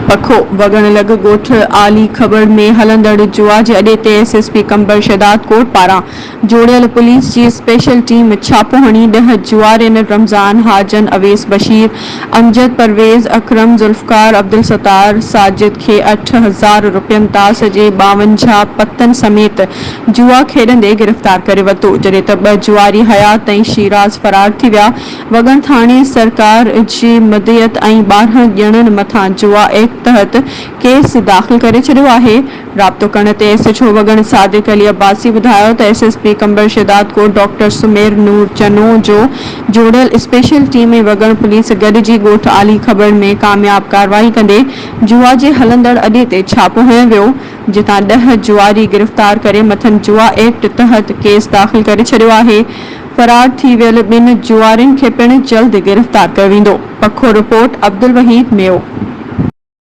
पखो वगण लग गोठ आली खबर में हलंदड़ जुआ जे अॾे ते एसएसपी कंबर शहदाद कोट पारां जोड़ियल पुलिस जी स्पेशल टीम छापो हणी 10 जुआरिन रमज़ान हाजन अवेस बशीर अमजद परवेज़ अकरम जुल्फकार अब्दुल सत्तार साजिद खे 8000 रुपयनि तास जे 52 पतन समेत जुआ खेॾंदे गिरफ़्तार करे वरितो जॾहिं त 2 जुआरी हयात ऐं शिराज फरार थी विया। वगण थाणे सरकार जी मदयत ऐं 12 ॼणनि मथां जुआ एक्ट तहत केस दाख़िल करे छॾियो आहे। राब्तो करण ते एसएचओ वगण सादिक अली अब्बासी ॿुधायो त एसएसपी कंबर शहदाद कोट डॉक्टर सुमेर नूर चनो जो जोड़ियल स्पेशल टीम ऐं वगण पुलिस गॾिजी ॻोठ आली खबर में कामयाब कार्रवाई कंदे जुआ जे हलंदड़ अॾे ते छापो हंयो वियो जितां 10 जुआरी गिरफ़्तार करे मथनि जुआ एक्ट तहत केस दाख़िल करे छॾियो आहे। फरार थी वियल 2 जुआरिन खे पिण जल्द गिरफ़्तार कयो वेंदो। पखो रिपोर्ट अब्दुल वहीद मेयो।